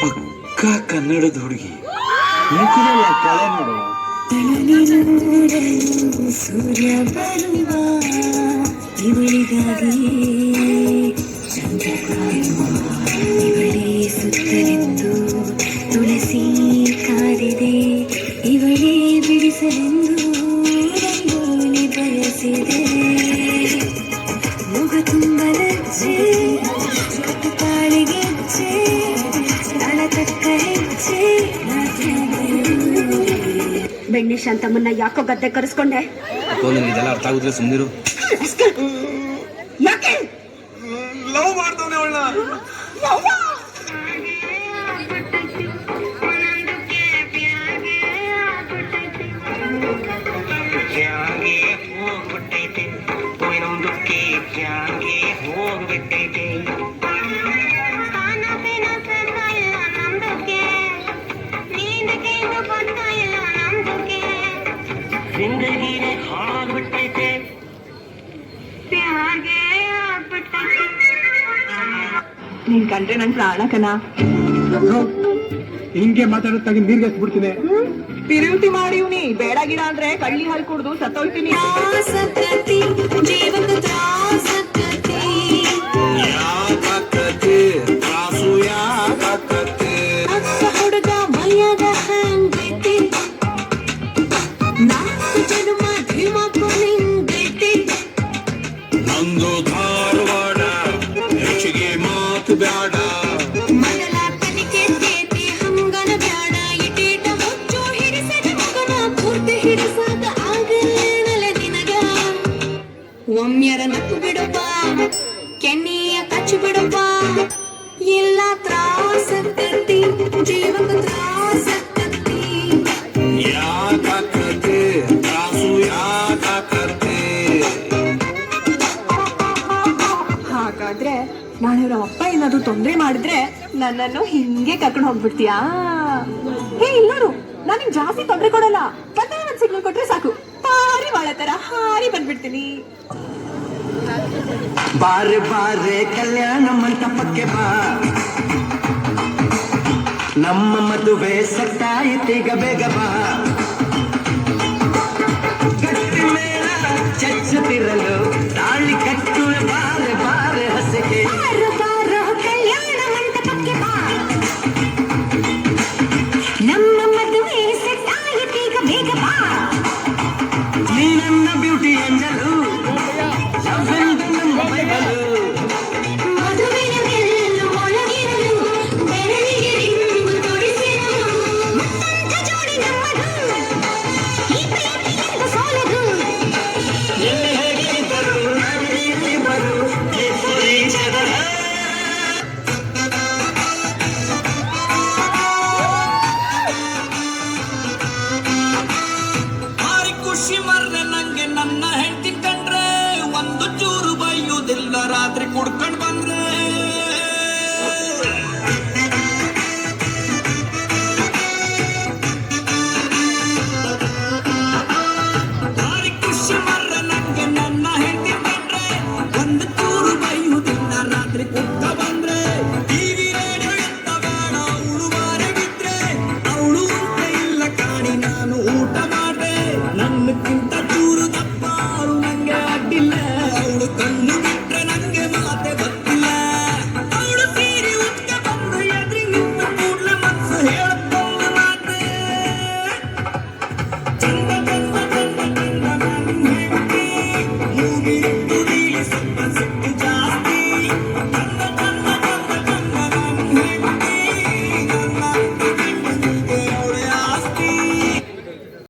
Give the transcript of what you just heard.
ಪಕ್ಕಾ ಕನ್ನಡದ ಹುಡುಗಿ, ಮುಖದಲ್ಲ ಕಳೆ ನೋಡು. ಸೂರ್ಯ ಬರುವ ಇವಳಿಗಾಗಿ ಚಂದ್ರ ಇವಳೇ ಸುತ್ತಲಿದ್ದು ತುಳಸಿ ಕಾದಿದೆ, ಇವಳೇ ಬಿಡಿಸಲೆಂದು ರಂಗೋಲಿ ಬಯಸಿದೆ. ಮುಗ ತುಂಬ ಲಜ್ಜೆ, ತಾಳಿಗೆಜ್ಜೆ, ತಾಳ ತಕ್ಕ ಹೆಜ್ಜೆ. ಬೆಣ್ಣೆ ಶಾಂತಮ್ಮನ್ನ ಯಾಕೋ ಗದ್ದೆ ಕರೆಸ್ಕೊಂಡೆ? ಇದೆಲ್ಲ ಅರ್ಥ ಆಗುದಿಲ್ಲ, ಸುಮ್ಮನಿರು. ಯಾಕೆ ಲವ್ ಮಾಡ್ತವನೆ ಅವಳ. ನೀನ್ ಕಂಡ್ರೆ ನನ್ ಪ್ರಾಣಕನ. ಹಿಂಗೆ ಮಾತಾಡೋತ್ತಾಗಿ ನೀರ್ಗೆ ಹಚ್ಬಿಡ್ತೀನಿ. ಪಿರಿಯುತಿ ಮಾಡಿವ್ನಿ, ಬೇಡ ಗಿಡ ಅಂದ್ರೆ ಕಳ್ಳಿ ಹಾಲು ಕುಡ್ದು ಸತ್ತೋಯ್ತೀನಿ. ಹುಡುಗ ಮೈಯಾಗ ಹಂಗೈತಿ, ನಾಲ್ಕು ಜನ್ಮ ಧೀಮಕ್ಕೂ ನಿಂಗೈತಿ. ನಂದು ಧಾರವಾಡ, ಹೆಚ್ಚಿಗೆ ಮಾತು ಬ್ಯಾಡ. ಮಗಲ ಕಲಿಕೆ ತೇತಿ ಹಂಗನ ಬ್ಯಾಡ, ಇಟೀಟ ಮುಚ್ಚು ಹಿಡಿಸದ ಮಗನ ಪೂರ್ತಿ ಹಿಡಿಸಾದ ಆಗಲೇನಲ್ಲ ನಿನಗ. ಒಮ್ಮೆರ ನಕ್ಕು ಬಿಡಪ್ಪ, ಕೆನ್ನೆಯ ಕಚ್ಚು ಬಿಡಪ್ಪ, ಎಲ್ಲ ತ್ರಾಸಕ್ಕತ್ತಿ, ಜೀವಕ ತ್ರಾಸಕ್ಕತ್ತಿ. ಯಾಕತ್ತೆ ತ್ರಾಸು ಯಾಕತ್ತೆ? ಹಾಗಾದ್ರೆ ನಾಳೆ ಅವ್ರ ಅಪ್ಪ ಏನಾದ್ರು ತೊಂದ್ರೆ ಮಾಡಿದ್ರೆ ನನ್ನನ್ನು ಹಿಂಗೆ ಕರ್ಕೊಂಡು ಹೋಗ್ಬಿಡ್ತೀಯಾ? ಹೇ ಇಲ್ಲೋರು, ನಾನು ಜಾಸ್ತಿ ತೊಂದ್ರೆ ಕೊಡಲ್ಲ. ಮತ್ತೆ ಒಂದ್ ಸಿಗ್ನಲ್ ಕೊಟ್ರೆ ಸಾಕು, ಪಾರಿ ಬಾಳೆ ತರ ಹಾರಿ ಬಂದ್ಬಿಡ್ತೀನಿ. ಬಾರೆ ಬಾರೆ ಕಲ್ಯಾಣ ಮಂಟಪಕ್ಕೆ ಬಾ, ನಮ್ಮ ಮದುವೆ ಸತ್ತಾಯಿತೀಗ ಬೇಗ ಬಾ. ಗಟ್ಟಿ ಮೇಳ ಚಚ್ಚತಿರಲು ತಾಳಿ ಕಟ್ಟುವ ಬಾರೆ ಬಾರೆ ಹಸಿಗೆ. ಬಾರೋ ಬಾರೋ ಕಲ್ಯಾಣ ಮಂಟಪಕ್ಕೆ ಬಾ, ನಮ್ಮ ಮದುವೆ ಸೆಟ್ ಆಯಿತೀಗ ಬೇಗ ಬಾ. ನೀ ನನ್ನ ಬ್ಯೂಟಿ ಏಂಜಲು, ಲವ್ ಎಂದು ನಮ್ಮ ಬೈಬಲು. ಮದುವೆಯ ಗೆಲ್ಲು ಒಳಗಿರಲು, ಬೆರಳಿಗೆ ರಿಂಗು ತೊಡಿಸಿರಲು, ಮತ್ತೊಂದು ಜೋಡಿ ನಮ್ಮದು, ಈ ಪ್ರೀತಿಯಿಂದ ಸೋಲದು. ಎಲ್ಲಿ ಹೇಗಿದ್ದರು ನಾವಿಲ್ಲಿ ಬರು, ಎದುರಿ ಜಗಳ. ಭಾರಿ ಖುಷಿ ಮರ್ರೆ ನಂಗೆ, ನನ್ನ ಹೆಂಡತಿ ಕಂಡ್ರೆ ಒಂದು ಚೂರು ಬೈಯುವುದಿಲ್ಲ, ರಾತ್ರಿ ಕುಡ್ಕೊಂಡ್ ಬಂದ್ರೆ. ಭಾರಿ ಖುಷಿ ಮರ್ರೆ ನಂಗೆ, ನನ್ನ ಹೆಂಡತಿ ಕಂಡ್ರೆ ಒಂದು ಚೂರು ಬೈಯುವುದಿಲ್ಲ, ರಾತ್ರಿ ಕುಡ್ಕ ಬಂದ್ರೆ. ಟಿವಿ ರೇಡಿಯೋ ಎತ್ತ ಬೇಡ, ಅವಳು ಮಾರೆ ಬಿದ್ರೆ ಅವಳು ಊಟ ಇಲ್ಲ ಕಾಣಿ, ನಾನು ಊಟ ಮಾಡ್ದೆ. ನನ್ನಕ್ಕಿಂತ ಚೂರು ದಪ್ಪ ಅವಳು ನಂಗೆ ಅಡ್ಡಿಲ್ಲ, ಅವಳು ಕಣ್ಣು ಬಿಟ್ರೆ ನಂಗೆ ಮಾತೆ ಗೊತ್ತಿಲ್ಲ. ಅವಳು ಸೀರೆ ಉಟ್ಕ ಬಂದು ಎದ್ರಿ ನಿಂತ ಕೂಡ್ಲೆ ಮನಸ್ಸು ಹೇಳಕ್ಕೊಂದು ಮಾತೆ. ಚಂದ ಚಂದ ಚಂದ ಚಂದ ನಾನು ಹೆಂಡತಿ, ಮೂಗಿಟ್ಟು ನೀಲಿ ಸ್ವಲ್ಪ ಸಿಟ್ಟು